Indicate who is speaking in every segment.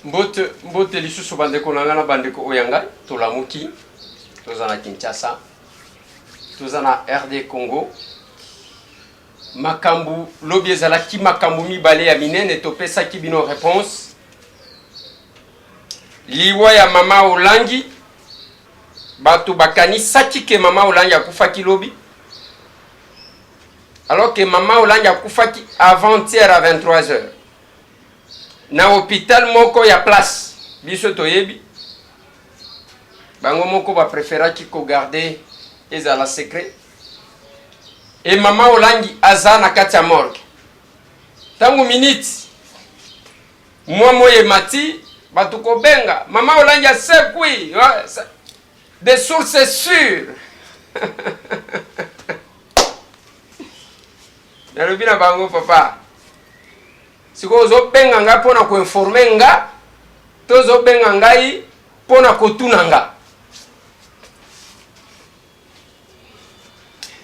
Speaker 1: Mbote lisusu bandeko nanga na bandeko oyanga tolamuki tozana Kinshasa tozana RD Congo makambu lobi ezalaki makambu mibale ya minene topesaki bino réponse liwa ya mama Olangi batu bakanisaki ke mama Olangi akufaki lobi alors que mama Olangi akufaki avant-hier à 23h na hôpital moko ya place biso toyebi bango moko ba préféraki ko garder ezala secret et mama Olangi aza na kati ya morgue tangu minute moi moye mati batu ko benga mama Olangi asekwi des sources sûres nalobi na bango papa siko ozo benga nga pona ko informer nga tozo benga ngai pona ko tuna nga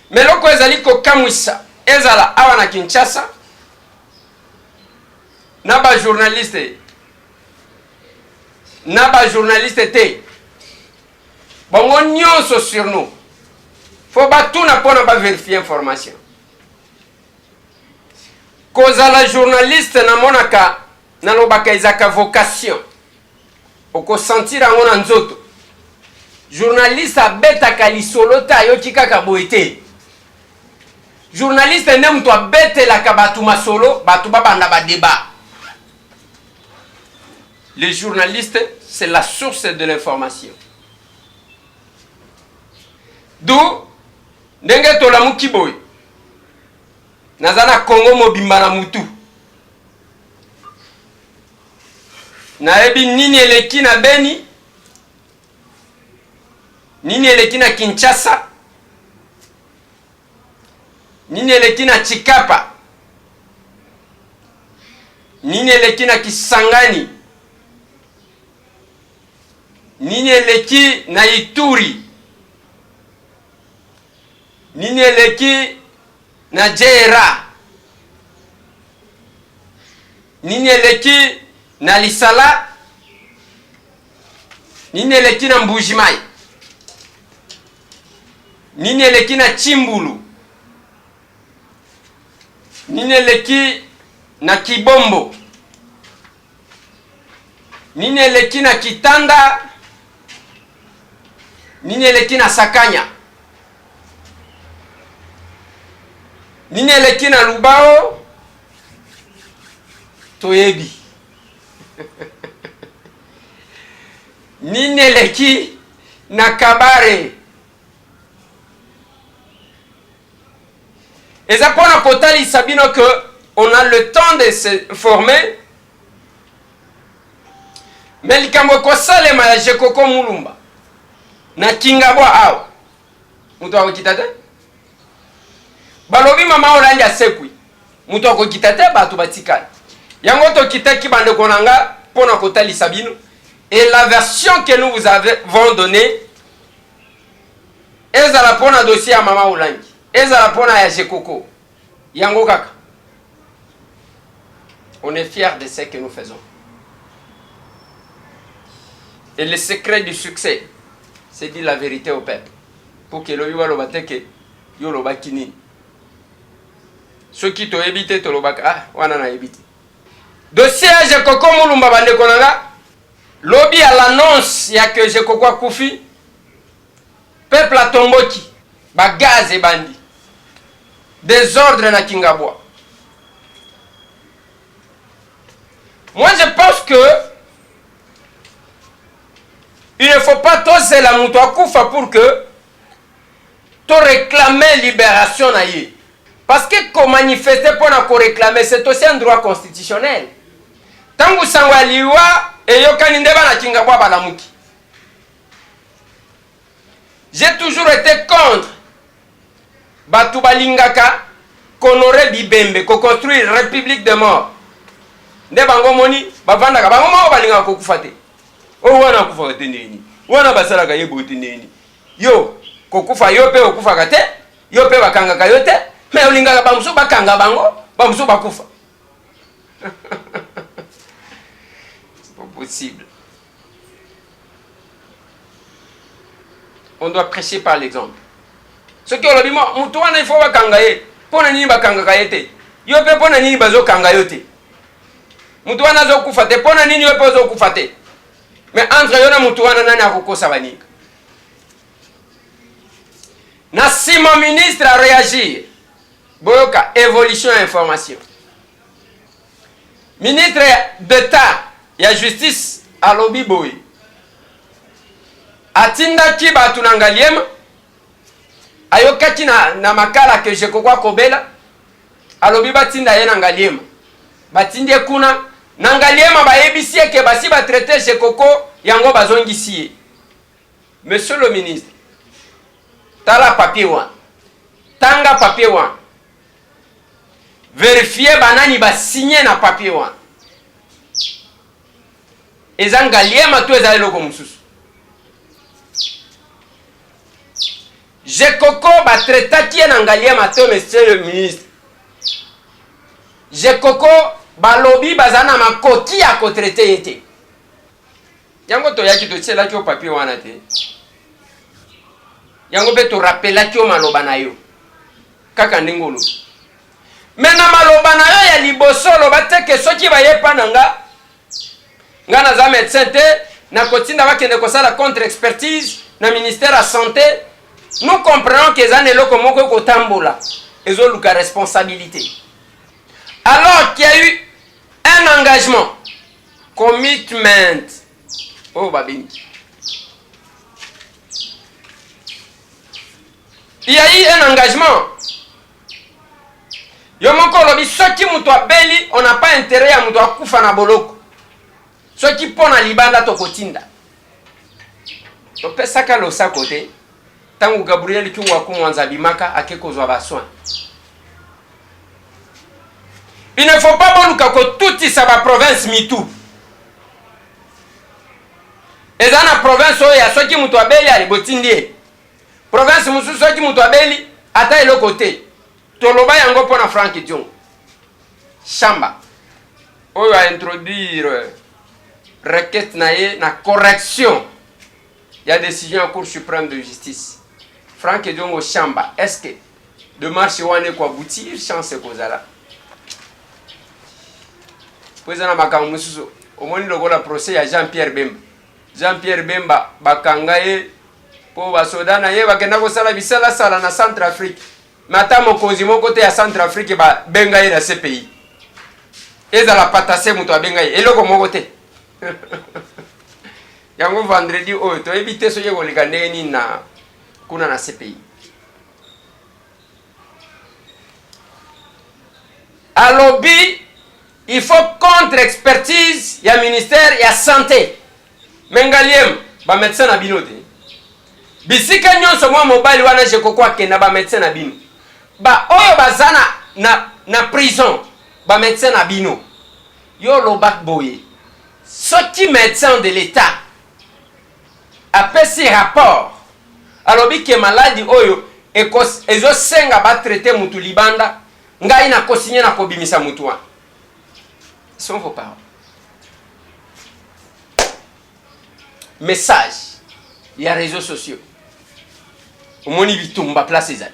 Speaker 1: meloko ezali ko kamwisa ezala awa na Kinshasa na ba journaliste te bongo nyonso sur nous faut batuna pona ba vérifier information kozala journaliste na monaka na lobaka ezaka vocation oko sentir ango na nzoto journaliste abetaka lisolo ta yoki kaka boete journaliste ne mtu abetelaka batu masolo batu babanda ba débat le journaliste c'est la source de l'information d'où ndenge tolamuki boy nazana Congo mobimba na mutu na ebi nini eleki na Beni nini eleki na Kinshasa nini eleki na Chikapa nini eleki na Kisangani nini eleki na Ituri nini eleki na Jera nini eleki na Lisala nini eleki na Mbujimai nini eleki na Chimbulu nini eleki na Kibombo nini eleki na Kitanda nini eleki na Sakanya nini eleki na Lubao toyebi nini eleki na Kabare eza pona kotalisa bino que on a le temps de se former mais likambo kosalema ya Jekoko Mulumba na Kingabwa awa mutu akokita te balobi mama Olangi asekwi mutu akokita te batu batikali yango tokitaki bandeko nanga pona kotalisa bino et la version que nous vous avons donnée ezala pona dossier ya mama Olangi ezala pona ya Jekoko yango kaka on est fiers de ce que nous faisons et le secret du succès c'est dire la vérité au peuple pour que lobi walo bateke yo lobaki nini soki to ebite to lobaka wana na ebite dossier ya Jekoko Mulumba bandeko nanga lobi à l'annonce ya que Jekoko akufi peuple atomboki ba gaz et bandi désordre na Kingabwa. Moi je pense que il ne faut pas toser la mutu akufa pour que to réclamer libération na ye. Parce que qu'on manifester pour na ko réclamer c'est aussi un droit constitutionnel. Tangu sangwa liwa et yokani ndeba na Kingabwa balamuki. J'ai toujours été contre batu balingaka konoré bibembe ko construire république de mort. Nde bango moni bavandaka bango mo balingaka kokufa te. O wana kufa te nini? Wana basalaka yebo te nini? Yo kokufa yo pe okufa ka te, yo pe bakangaka yo te, mais olingaka bamusu bakanga bango, bamusu bakufa. possible. On doit prêcher par l'exemple. Ce qui est le bimo, mutuana il faut bakangaye. Pona nini bakanga te. Yo pe pona nini bazo kangayo te. Mutuana zo kufate. Pona nini yo pe zo kufate. Mais entre yo na mutuana nani akokosa banika. Na si mon ministre a réagi. Boyoka, évolution et information. Ministre d'État et la justice à Lobi Boy. Atinda ki batu nangaliem. Ayokati na makala ke je kokwa kobela. Alobi batinda ye nangaliem. Batindie kuna nangaliem ba ebisie ke basi ba traiter je koko yango bazongisiye. Monsieur le ministre. Tala papier wan. Tanga papier wan. Vérifier banani ba signer na papier wan. Ezangaliema tu ezali loko mususu. Je koko ba traitaki na ngaliema to monsieur le ministre. Je koko ba lobby bazana makoki ya ko traiter yete. Yango to yaki to tsela ki o papier wana te. Yango be to rappela ki o maloba na yo. Kaka ndingolo. Mena maloba na yo ya liboso loba te ke soki ba yepa nanga. Ngana za médecin te na kotinda bakende kosala contre expertise na ministère de santé. Nous comprenons que ça n'est pas comme on tambola. Ils ont la responsabilité. Alors qu'il y a eu un engagement, commitment. Oh babine. Il y a eu un engagement. Yomoko lobi soki mutu abeli, on n'a pas intérêt à mutu akufa na boloko. Soki pona libanda to kotinda. To pesa ka lo sa côté. Tangu Gabriel Kyungwa kumwanza bimaka akekozwa baswa. Il ne faut pas boluka ko tuti sa ba province mitu. Ezana province oya soki mutu abeli ali botindie. Province musu soki mutu abeli ata ilo côté. Toloba yango pona Frank Dion. Chamba. Oyo a introduire requête naie na correction. Il y a décision en Cour suprême de justice. Frank Edongo Chamba, est-ce que de marche wane ko aboutir chance kozala? Président Makambo Mususu, au moins le procès à Jean-Pierre Bemba. Jean-Pierre Bemba bakangaye po basoda na ye bakenda ko sala bisala sala na Centrafrique. Mata mokonzi moko te ya Centrafrique ba bengaye na CPI. Eza la patase muto bengaye eloko moko te. Yango vendredi o to éviter so yego likandeni na kuna na CPI. À lobby, il faut contre-expertise, il y a ministère, il y a santé. Mengaliem, ba médecin na binote. Bisika nyonso mwa mobile wana je kokwa kenda ba médecin na bino. Ba oyo bazana na prison, ba médecin na bino. Yo lo bak boye. Sorti médecin de l'État a fait rapport. Alors que maladie oyo ezo senga ba traiter mutu libanda ngai na kosigner na kobimisa mutu wa. Sont vos paroles. Message. Il y a réseaux sociaux. Omoni bitumba place ezali.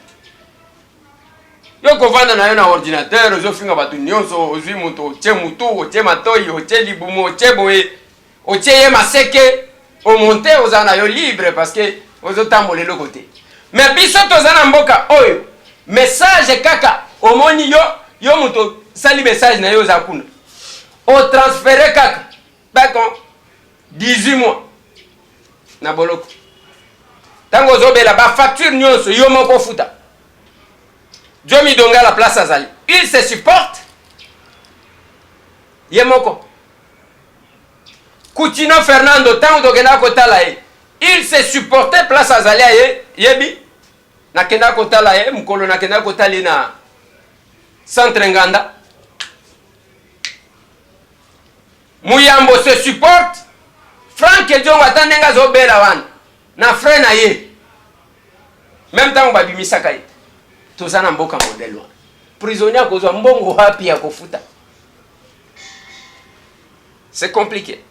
Speaker 1: Yo kovanda na yo na ordinateur ozo finga batu nyonso ozwi mutu tie mutu otie matoyi otie libumu otie boye otie ye maseke o monter ozana yo libre parce que ozo tamboler le côté. Mais biso tozana mboka oyo message kaka omoni yo mutu sali message na yo za kuna o transférer kaka d'accord 18 mois na boloko tango zobela ba facture nyonso yo moko futa Jomi Donga la place azali il se supporte yemoko Coutinho Fernando tango dogena kotala e il se supportait place azali ye yebi na kenda kotala e mukolo na kenda kotali na centre nganda Muyambo se supporte Frank Ediongo atandenga zobela wana na frère na ye même temps babimisa kai tozana mboka modèle wana prisonnier kozwa mbongo hapi ya kofuta c'est compliqué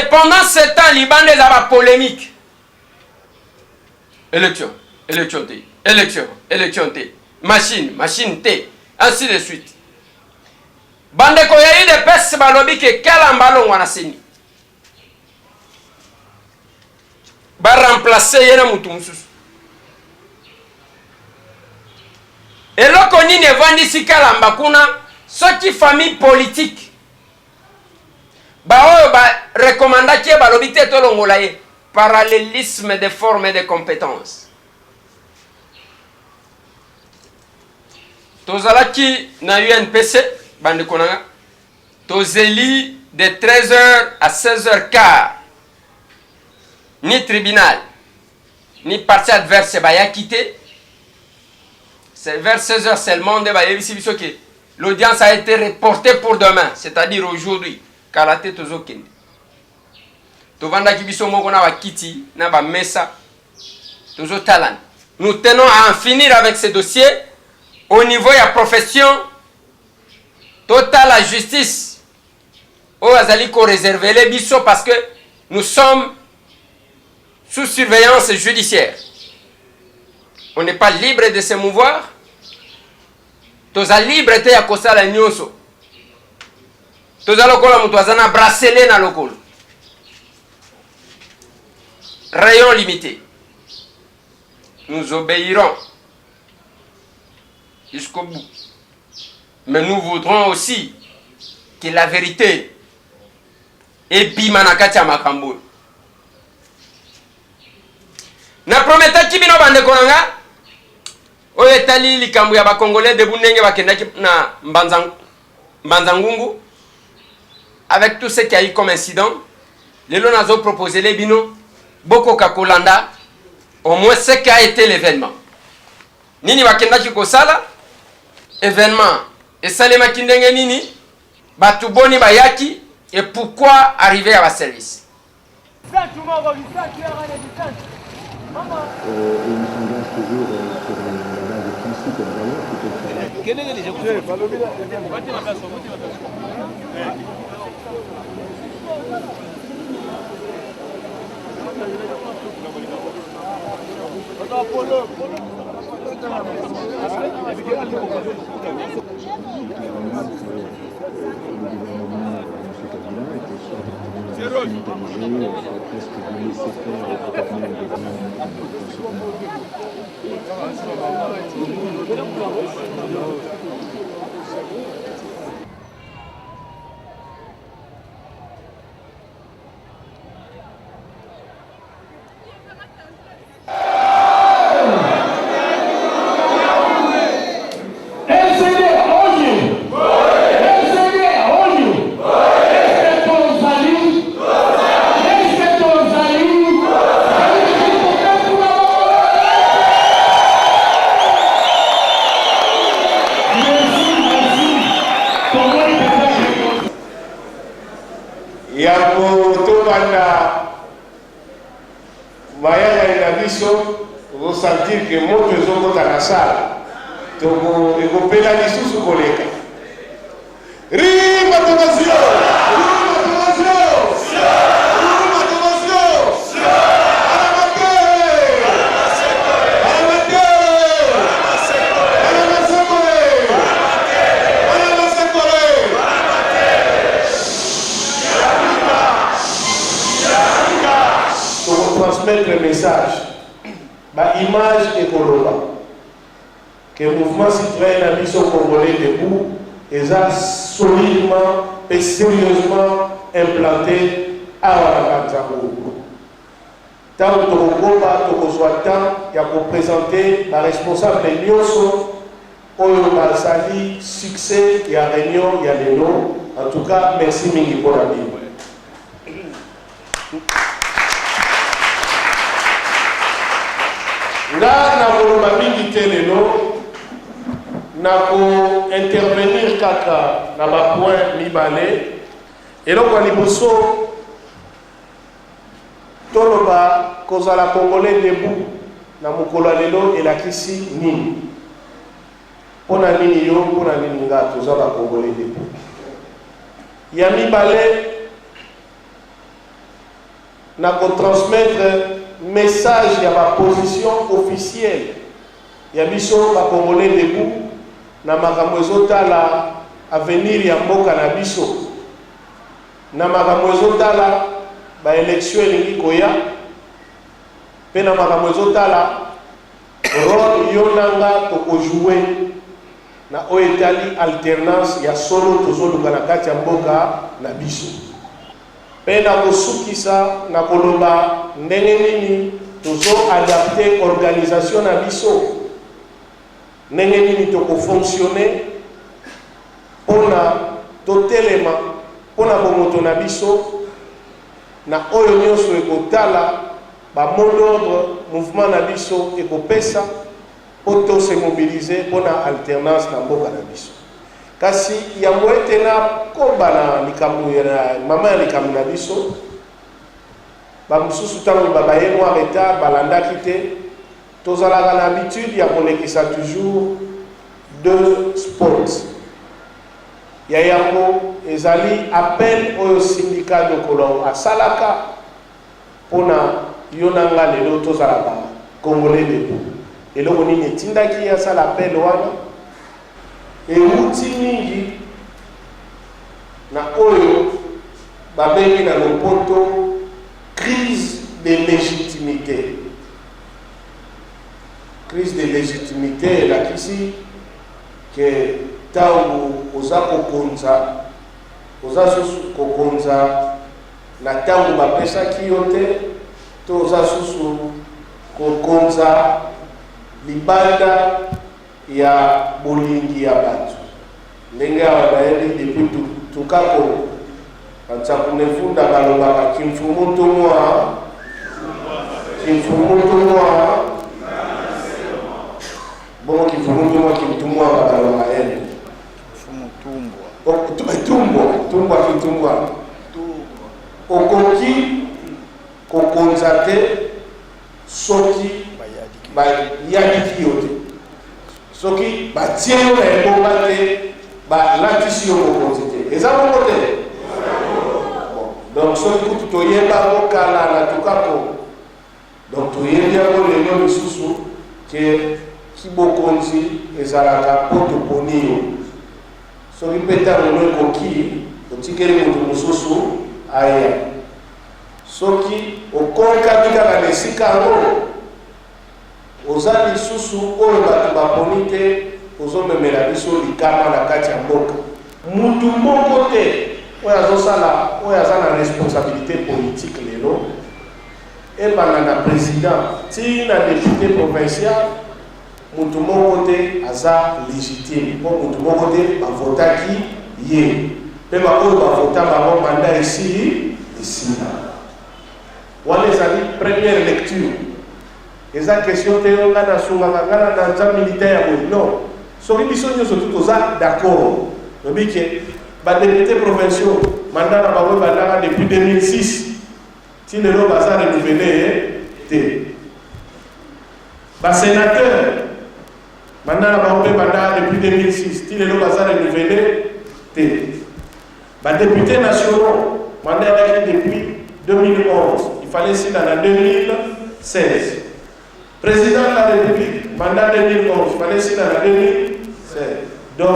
Speaker 1: pendant ce temps, Liban est à polémique. Élection, élection T, élection, élection T, machine, machine T, ainsi de suite. Bande ko ya ide pes balobi ke kala mbalo wana seni. Ba remplacer yena mutu mususu. Eloko nini evandisi kala mbakuna soki famille politique. Ba oyo ba recommandaki balobi te tolongola ye. Parallélisme des formes et des compétences. Tozalaki na UNPC, bande konanga, tozeli de 13h à 16h15. Ni tribunal, ni partie adverse baya quitté. C'est vers 16h seulement de baya biso que l'audience a été reportée pour demain, c'est-à-dire aujourd'hui, car la tête aux okende. Tovanda kibiso moko na bakiti na ba mesa tozo talan. Nous tenons à en finir avec ce dossier au niveau de la profession totale la justice au azali ko réserver les biso parce que nous sommes sous surveillance judiciaire. On n'est pas libre de se mouvoir. Toza libre te ya kosala nyonso. Toza lokola mutu azana bracelet na lokolo. Rayon limité. Nous obéirons jusqu'au bout. Mais nous voudrons aussi que la vérité est bimanakati ya makambo. Na prometa kibino bande konanga oyo etali likambo ya bakongolais de bunenge bakendaki na Mbanzangungu avec tout ce qui a eu comme incident. Lelo nazo proposer les bino Boko Kakolanda, au moins ce qu'a été l'événement. Nini bakendaki kosala événement et salema kindenge nini batuboni bayaki et pourquoi arriver à la service.
Speaker 2: Il s'engage toujours sur la base de principes et de valeurs
Speaker 3: ressentir que moto ezokota na sala ekopela lisusu koleka rimba tongasio transmettre le message, l'image et que le mouvement citoyen a mis son Congolais debout et a solidement et sérieusement implanté à Wanakanzango. Tant que nous avons temps, il y a pour présenter la responsable de Nyoso, Oyo Balsali, succès, il y a réunion, il y a des noms. En tout cas, merci Mingi pour la vie. Là, nous avons mingi teleno, nous avons intervenir kaka na ba point mibale. Et donc on liboso toloba kozala congolais debout na mukolo lelo et la kisi nini. Pona nini yo, pona nini nga tozala congolais debout. Ya mibale na transmettre message ya ma position officielle ya biso ba Congolais debout na makambo ezotala avenir ya mboka na biso na makambo ezotala ba élection elingi koya pe na makambo ezotala rôle yo nanga tokojouer na oyo etali alternance ya solo tozoluka na kati ya mboka na biso pe na kosukisa na koloba ndenge nini tozo adapter organisation na biso ndenge nini tokofonctionner mpona totelema mpona bomoto na biso na oyo nyonso ekotala mot d'ordre mouvement na biso ekopesa po tose mobiliser mpona alternance na mboka na biso kasi yango ete na koba na likambo ya mama ya likambo na biso bamosusu ntango babaye mwa retard balandaki te tozalaka na habitude ya kolekisa toujours deux sports ya yango ezali appel oyo syndicat dokolo asalaka mpona yo nanga lelo tozalaka Congolais debout eloko nini etindaki asala appel wana euti mingi na oyo babengi na lopoto crise de légitimité. Crise de légitimité elakisi ke ntango oza susu kokonza na ntango bapesaki yo te to oza susu kokonza libanda ya bolingi ya bato ndenge awa bayeli depuis tukako bansakunefunda balobaka kimfumutumwa bon kimfumutumwa kimtumwa bakaloba ene tumbwa okoki kokonza te soki bayadiki yo te soki batie yo na ebonga te balatisi yo mokonzi te eza bongo te donc soki kutu toyeba kala na tukako donc toyebi yango lelo lisusu ke kibokonzi ezalaka po toponi yo soki mpe ntango ekoki otikeli moto mosusu aya soki okonkami kaka na esika yango oza lisusu oyo bato baponi te ozomemela biso likama na kati ya mboka mutu moko te oyo azosala oyo aza na responsabilité politique lelo ebanda na président ti na député provincial mutu moko te aza légitime mpo mutu moko te bavotaki ye mpe baoyo bavota bango manda esili wana ezali première lecture eza question te yo nga nasungaka ngana na nza militaire ya boye non soki biso nyonso tu toza d'accord lobi ke badepute provinciaux mandat na bango ebandaka depuis 2006 ti lelo baza renouvelé te basénateur mandat na bango mpe bandaka depuis 2006 ti lelo baza renouvelé te badepute nationaux mandat elaki depuis 2011 il fallait sila na 2016 président de la République, mandat 2011, il fallait signer en 2016. Donc,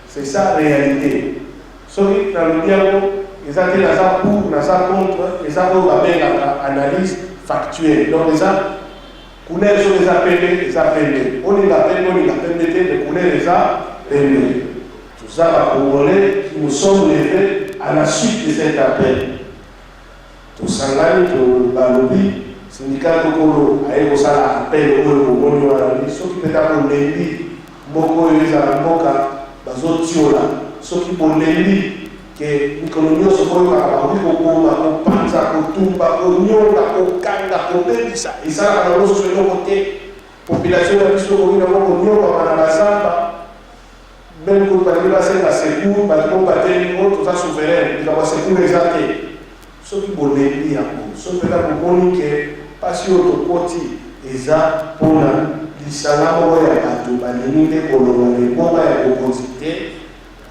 Speaker 3: c'est ça la réalité. Sauf que dans le dialogue, ils ont été pour, ils ont contre, ils ont analyse factuelle. Donc, les couleurs sont les appelés. On les appelle, les couleurs les appelés. Tout ça, les Congolais, nous sommes levés à la suite de cet appel. Tout ça, là, tout le syndicat Dokolo aye kosala appel oyo bomoni wana soki mpe ntango bolembi mboka oyo ezala mboka bazotiola soki bolembi ke mikolo nyonso koyokaka bakoki kokoma kopanza kotumba konyonga kokanga kobebisa esalaka na mosusu eloko te population ya biso koki nango konyongama na bazamba meme koki balingi basenga secour balingo batelingo toza souverain likambo ya secour eza te soki bolembi yango soki mpenza bomoni ke pasi oyo tokoti eza mpona lisanga moko ya bato balingi te koloba lebonga ya bokonzi te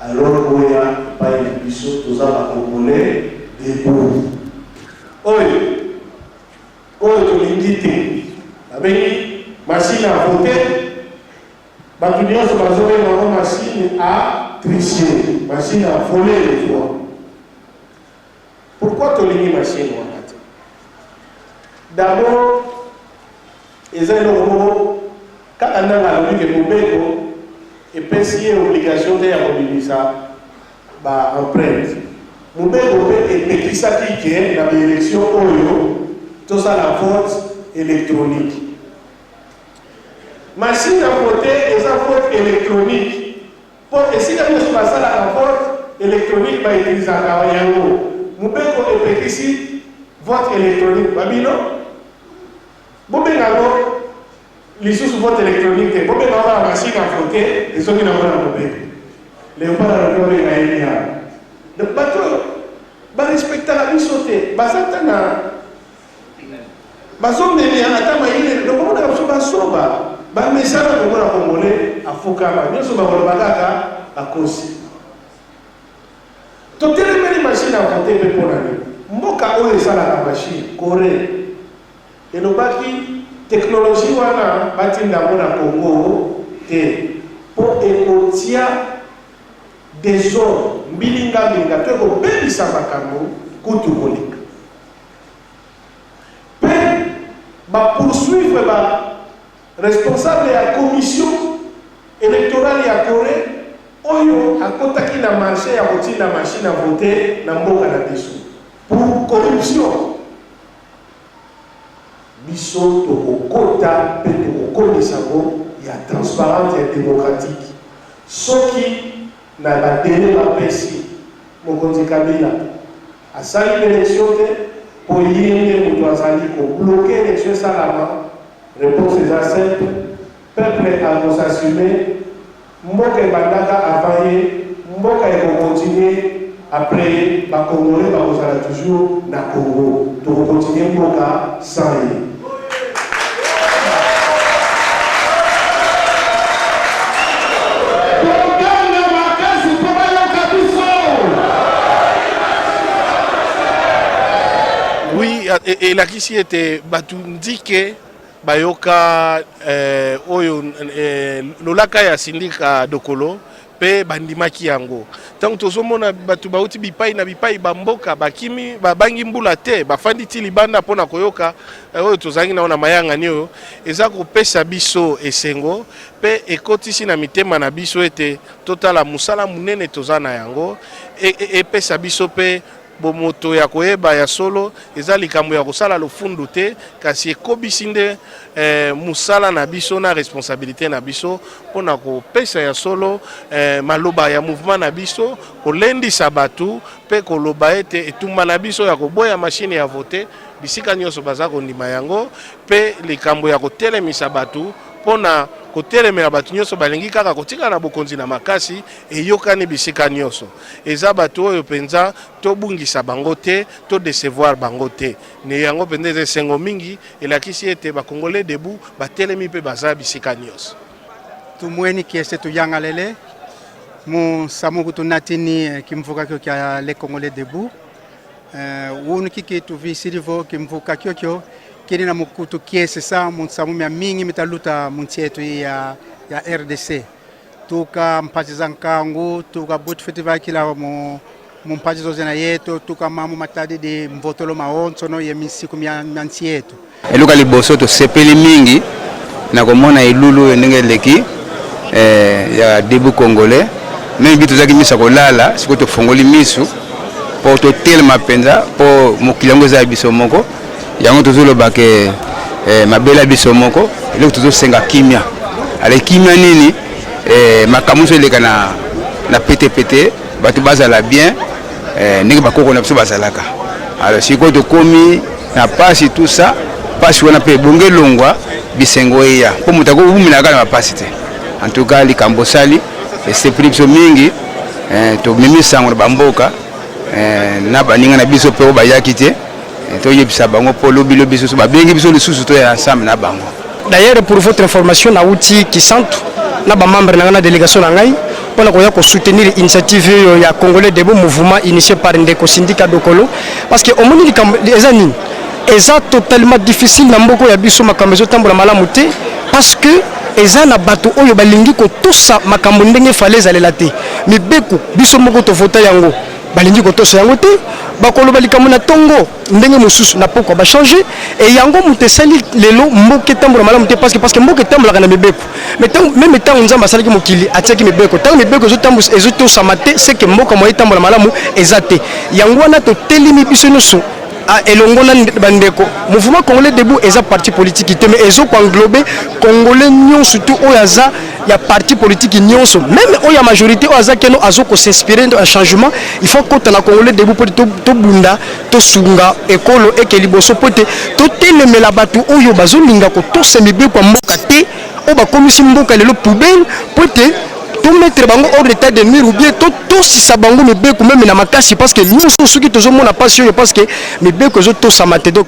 Speaker 3: alors oya epai na biso toza bakongolais debout oyo oyo tolingi te babengi machine à voter bato nyonso bazobenga yango machine à tricher, machine à voler les voix. Pourquoi tolingi machine wana te? D'abord eza eloko moko kaka ndanga alobi ke mobeko epesi ye obligation te ya kobimisa baempreinte. Mobeko mpe epekisaki ke na baélection oyo tosala vote électronique. Machine à voter eza vote électronique. Po esika nyonso basalaka vote électronique bautilisaka yango. Mobeko epekisi vote électronique. Babino bobengango lisusu vote électronique te. Bobengango na machine à voter ezoki nango na mobeko. Léopard alobi obenga ye ya. Donc bato barespectaka biso te. Bazata na bazomele ata mayele. Donc omona biso basoba. Bamesana komona Congolais afukama. Nyonso bakoloba kaka akosi. Totelemeli machine à voter mpe mpona nini? Mboka oyo esalaka machine Corée elobaki teknologie wana batinda yango na Congo te mpo ekotia desordre mbilingaminga to ekobebisa makambo kutu koleka mpe bapoursuivre responsable ya commission électorale ya Corée oyo akotaki na marché ya kotinda machine à voter na mboka na biso pour corruption. Biso tokokota mpe tokokomisa ngo ya transparente ya démocratique soki na badele bapesi mokonzi Kabila asali élection te po yende moto azali kobloke élection esalama. Réponse eza simple, peuple akosassume mboka ebandaka avant ye mboka ekokontinue après bakongolais bakozala toujours na Congo tokokontinue mboka sans ye.
Speaker 4: Oui, et la question était batundike bayoka oyo lolaka ya sindika dokolo pe bandimaki yango. Tant tozomona batu bauti bipai na bipai bamboka bakimi babangi mbula te bafandi ti libanda pona koyoka oyo tozangi naona mayanga nio eza kopesa biso esengo pe ekotisi na mitema na biso ete totala musala munene tozana yango epesa biso pe bomoto ya koyeba ya solo eza likambo ya kosala lofundu te kasi ekobisi nde musala na biso na responsabilité na biso pona kopesa ya solo maloba ya mouvement na biso kolendisa batu pe koloba ete etumba na biso ya koboya machine ya vote bisika nyonso baza kondima yango pe likambo ya kotelemisa batu pona kotelemela batu nyonso balingi kaka kotika na bokonzi na makasi eyokani bisika nyonso eza batu oyo penza tobungisa bango te to décevoir bango te ne yango penza esengo mingi elakisi ete bakongolais debout batelemi pe baza bisika nyonso
Speaker 5: tumweni kiese tuyanga lele mu samuku tunatini kimvuka kyo kya les Congolais debout wunu kiki tuvisirivo kimvuka kyo kiri na mukutu kiese sa munsamu mya mingi mitaluta munchetu ya RDC tuka mpachiza nkangu tuka butu festival kila mu mpachizo zena yetu tuka mamu matadi di mvotolo maonso no yemisiku myansi yetu
Speaker 6: eluka liboso to sepeli mingi na komona elulu ndenge leki ya debu congolais même bitu zaki misa kolala siko to fongoli misu po to telma penza po mokilango za biso moko yango tozoloba ke mabela biso moko eloko tozosenga kimia ale kimia nini makamuso eleka na pete bato bazala bien ndenge bakoko na biso bazalaka alors siko tokomi na pasi tout ça pasi wana pe bonge longwa bisengo eya po mutako buminaka na mapasi te en tout cas likambo sali esprit biso mingi to mimisango na bamboka na baninga na biso pe bayaki te toyebisa bango po lobi biso babengi biso lisusu to ya ensemble na bango.
Speaker 7: D'ailleurs pour votre information na outil qui centre na ba membre na délégation na ngai pour koya ko soutenir initiative ya Congolais debout mouvement initié par Ndeko Syndicat Dokolo parce que omoni les amis eza totalement difficile na mboko ya biso makambo ezotambola malamu te parce que eza na bato oyo balingi kotosa makambo ndenge fale ezalela te mibeko biso moko tovota yango balingi kotosa yango te bakoloba likambo na tongo ndenge mosusu na pokwa bachange e yango moto esali lelo mboka etambola malamu te parce que mboka etambolaka na mibeko meme ntango nzambe asalaki mokili atiaki mibeko ntango mibeko ezotosama te seke mboka moye etambola malamu eza te yango wana totelemi biso nyonso elongo na bandeko mouvement congolais debout eza parti politique te mais ezo ko englober congolais nyonso tout oyo aza ya parti politique nyonso même oyo ya majorité oyo aza keno azo ko s'inspirer un changement il faut que na congolais debout pour to bunda to sunga ekolo eke liboso pote to telemela batu oyo bazolinga ko to semibe kwa mboka te o ba komisi mboka lelo poubelle pote to mettre bango hors d'état de nuire ou bien to sisa bango mibeko même na makasi parce que nous ceux qui tozo mona passion parce que mibeko zo to samate donc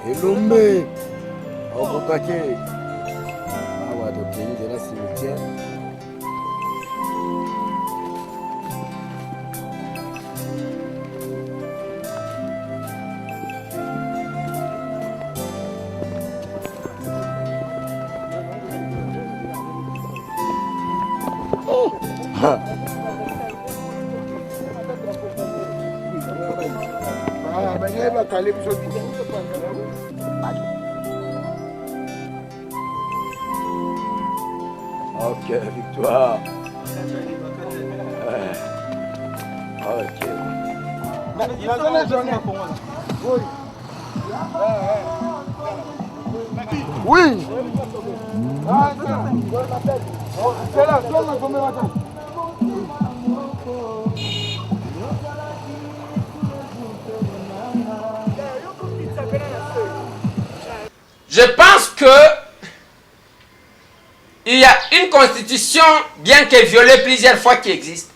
Speaker 8: Elombe okokake awa tokende na cimetière Ok, victoire. Ok. Oui.
Speaker 1: Je pense que il y a une constitution, bien qu'elle violée plusieurs fois, qui existe.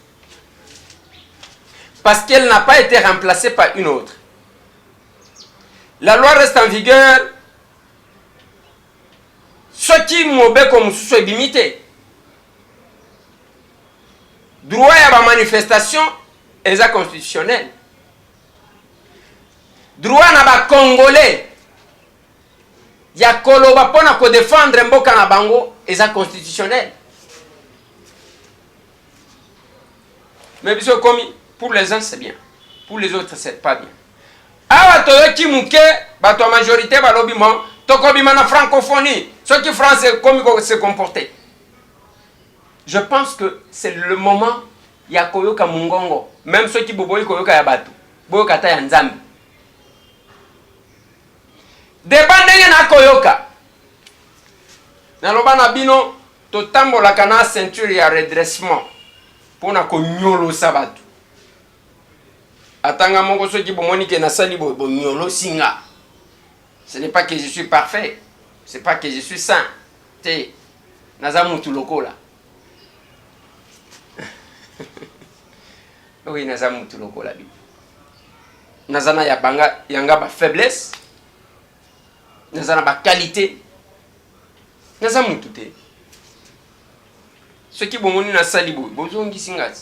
Speaker 1: Parce qu'elle n'a pas été remplacée par une autre. La loi reste en vigueur. Ce qui m'obéit comme sous limité. Droit à la manifestation est constitutionnel. Droit à la Congolais. Il y a koloba pona ko défendre mboka na bango eza constitutionnel. Mais biso komi pour les uns c'est bien, pour les autres c'est pas bien. Awa to ki muke ba to majorité ba lobiment to ko bima na francophonie, ceux qui français comme se comporter. Je pense que c'est le moment ya koyoka mungongo, même ceux qui boboyi koyoka ya batu, boyoka ta ya nzambe. Débat ndenge na koyoka naloba na bino totambolaka na ceinture ya redressement pona konyolo sabatu atanga moko soki bomoni ke nasali bonyolo singa. Ce n'est pas que je suis parfait, c'est pas que je suis saint te naza mutu lokola oui naza mutu lokola bi nazana ya banga yanga ba faiblesse naza na ba qualité naza mutu te soki bomoni na sali bozongisi ngati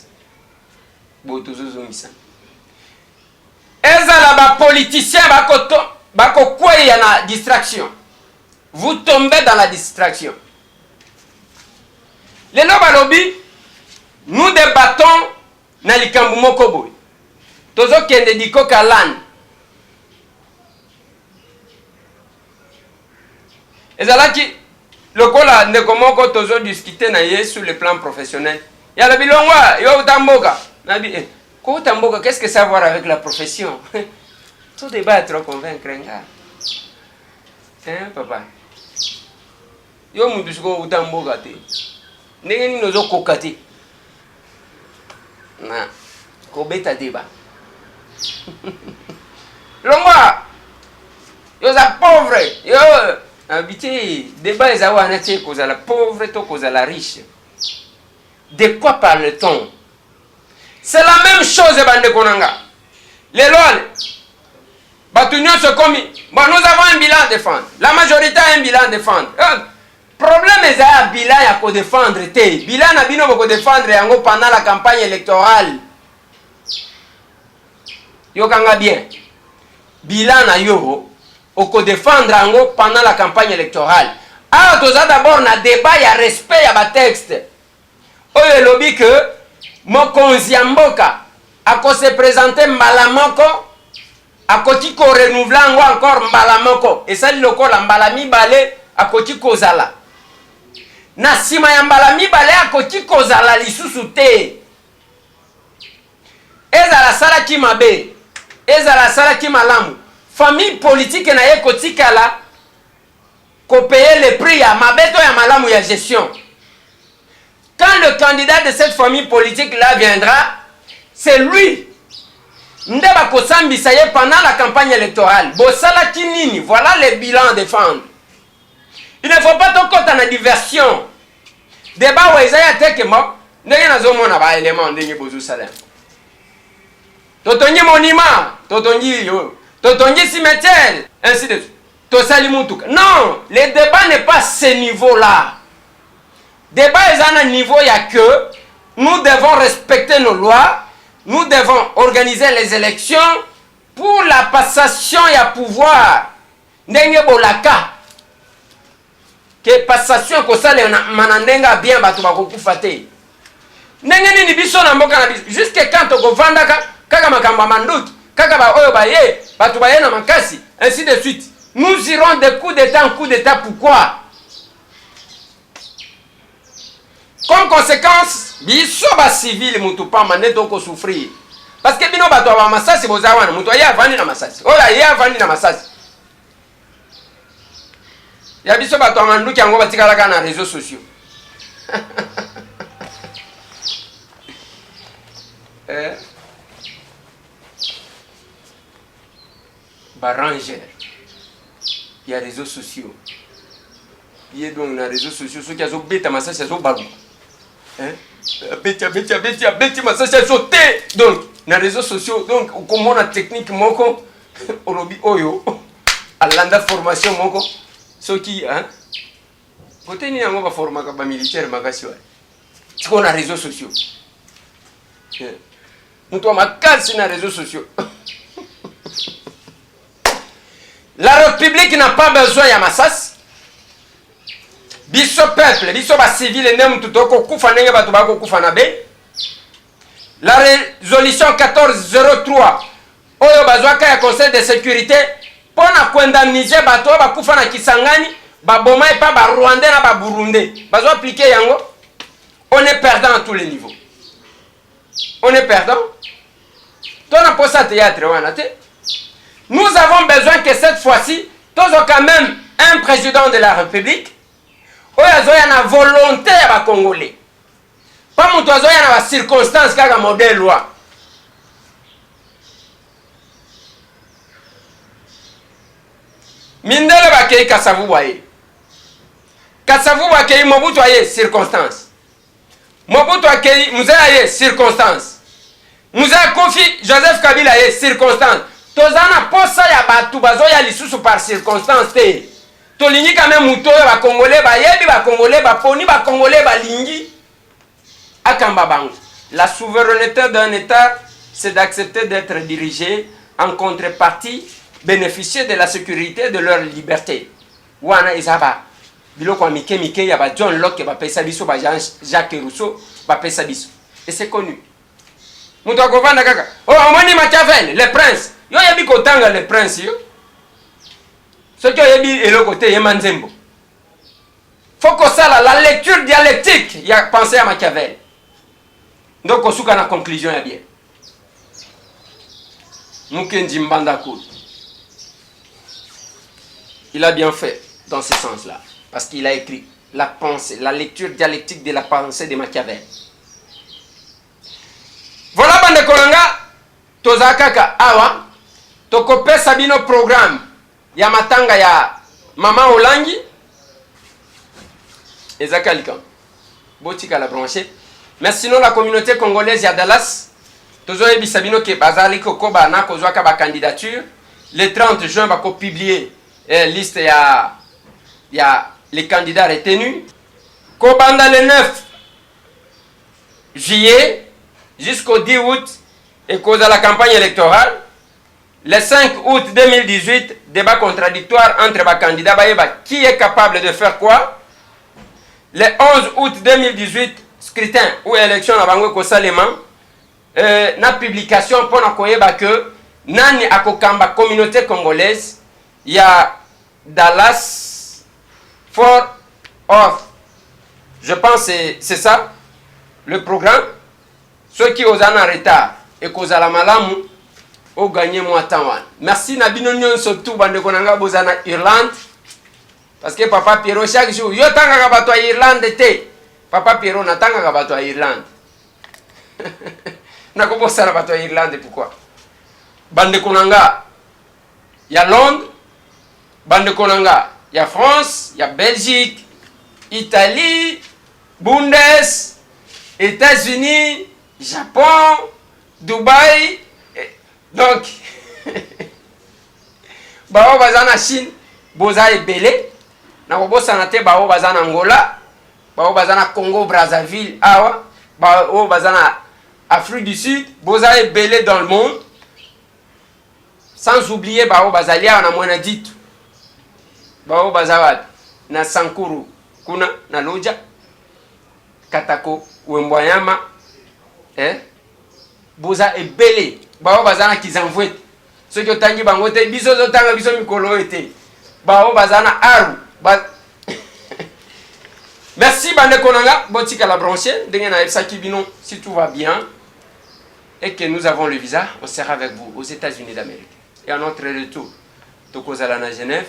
Speaker 1: botozozongisa ezala ba politicien bakokweya na distraction. Vous tombez dans la distraction. Lelo balobi nous débattons na likambu moko boy tozokende dikoka land ezalaki lokola ndeko moko tozo discuter na ye sur le plan professionnel ya la bilongwa yo utamboka nabi Kotamboka, qu'est-ce que ça a à voir avec la profession? Tout débat est trop convaincre, hein, papa? Yo mudusko utamboka te. Nengeni nozo kokate. Na, kobeta débat. Longwa, yo za pauvre, yo habité débat les awana te cause la pauvre to cause la riche. De quoi parle-t-on? C'est la même chose bande konanga. Les lois Batunion se commis. Bon, nous avons un bilan à défendre. La majorité a un bilan à défendre. Problème est un bilan à défendre. Bilan n'a bino ko défendre pendant la campagne électorale. Yo kanga bien. Bilan na yo ko défendre pendant la campagne électorale. Ah, tout ça d'abord na débat ya respect ya ba texte. Oyo lobby que mokonzi ya mboka ako se présenter malamoko akoti ko renouveler encore mbala moko esali lokola mbala mibale akoti kozala na sima ya mbala mibale akoti kozala lisusu te ezala sala ki mabe ezala sala ki malamu famille politique na ye kotikala ko payer le prix ya mabeto ya malamu ya gestion. Quand le candidat de cette famille politique-là viendra, c'est lui. Ndeba kosambi ça y est pendant la campagne électorale. Bosala kinini, voilà les bilans à défendre. Il ne faut pas tout compter en diversion. Débat où Isaiah Tekemo, n'est pas un homme à élément de Bozu Salem. Totongi monument, totongi cimetière, ainsi de suite. Non, le débat n'est pas à ce niveau-là. Débat est à un niveau, il y a que nous devons respecter nos lois, nous devons organiser les élections pour la passation et à pouvoir. Ndenge bolaka. Que passation ko sale manandenga bien batu bakokufa te. Ndenge ni biso na mboka na biso. Jusque quand to kovandaka kaka makamba manduki, kaka ba oyo ba ye, batu ba ye na makasi, ainsi de suite. Nous irons de coup d'état en coup d'état pourquoi? Comme conséquence, biso ba civil mutu pa maneto ko souffrir. Parce que bino bato ba masasi bozawana mutu ya vandi na masasi. Oya ya vandi na masasi. Ya biso bato manduki yango batikala kana réseaux sociaux. Baranger. Il y a réseaux sociaux. Il y a donc les réseaux sociaux ceux qui ont bêta masasi zo balu. Beti masasi sauté donc na réseaux sociaux donc comment la technique moko olobi oyo alanda formation moko ceux qui côté ni yango ba formaka ba militaire makasi wa tiko na réseaux sociaux muto makasi na réseaux sociaux. La République n'a pas besoin ya masasi. Biso peuple, biso ba civil ndem tutoko kufa ndenge batu bako kufa na be. La résolution 1403 oyo bazwaka ya Conseil de sécurité pona kuindemniser batu ba kufa na Kisangani, ba boma et pas ba Rwandais na ba Burundais. Bazo appliquer yango. On est perdant à tous les niveaux. On est perdant. Tona posa théâtre wana te. Nous avons besoin que cette fois-ci, tous quand même un président de la République oyo y a volonté ya Congolais. Pas mutu azo ya na circonstances kaka modèle loi. Mindele bakei Kasavu waye. Kasavu bakei Mobutu aye circonstances. Mobutu akei Muzaya aye circonstances. Muzaya Kofi Joseph Kabila aye circonstances. Tozana posa ya batu bazo ya lisusu par circonstances te. Tolingi quand même muto ba Congolais ba yebi ba Congolais ba poni ba Congolais ba lingi akamba bango. La souveraineté d'un État, c'est d'accepter d'être dirigé en contrepartie, bénéficier de la sécurité de leur liberté. Wana izaba biloko mike ya ba John Locke ba pesa biso ba Jacques Rousseau ba pesa biso. Et c'est connu. Muto akovanda kaka. Oh amoni Machiavel, le prince. Yo yebi kotanga le prince yo. Ce qui est dit est le côté Yemanzembo. Faut que ça la lecture dialectique, il y a pensé à Machiavel. Donc on souka na conclusion ya bien. Mukendi Mbandakoul. Il a bien fait dans ce sens-là, parce qu'il a écrit la pensée, la lecture dialectique de la pensée de Machiavel. Voilà, bande kolanga, tozakaka awa, tokope sabino programme, ya matanga ya Mama Olangi, Ezakalika, Botika la branché. Mais sinon, la communauté congolaise ya Dallas, tozoye bisabino ke bazali kokoba na kozwaka ba candidature. Le 30 juin, va publier liste ya les candidats retenus. Kobanda le 9 juillet jusqu'au 10 août et cause à la campagne électorale. Le 5 août 2018, débat contradictoire entre les candidats. Qui est capable de faire quoi? Le 11 août 2018, scrutin ou élection à Bango Kosalema. Na publication pour na que nani akokamba communauté congolaise ya Dallas Fort Worth. Je pense que c'est ça le programme. Ceux qui osent en retard et causent la malamu ont gagné moins de temps. Merci Nabino Nyon surtout bande konanga bozana Irlande parce que Papa Pierrot chaque jour yo tanga ka bato Irlande te. Papa Pierrot na tanga ka bato Irlande. Na ko bosana bato Irlande pourquoi? Bande konanga ya Londres, bande konanga ya France, ya Belgique, Italie, Bundes, États-Unis, Japon, Dubaï. Donc, bao bazana Chine, boza ebele. Na ko bosana te bao bazana Angola, bao bazana Congo Brazzaville, awa, bao bazana Afrique du Sud, boza ebele dans le monde. Sans oublier bao bazalia na mwana ditu. Bao bazawad na Sankuru kuna na Loja Katako Wembwayama boza ebele bao bazana kizamvwete soki otangi bango te biso zotanga biso mikolo ete bao bazana aru Merci bande konanga botika la branché ndenge na epsa kibino si tout va bien et que nous avons le visa on sera avec vous aux États-Unis d'Amérique et à notre retour tokozala na Genève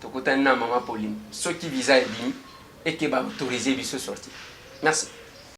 Speaker 1: tokotani na Mama Pauline ceux qui visa est bien et qui va autoriser biso sortir. Merci.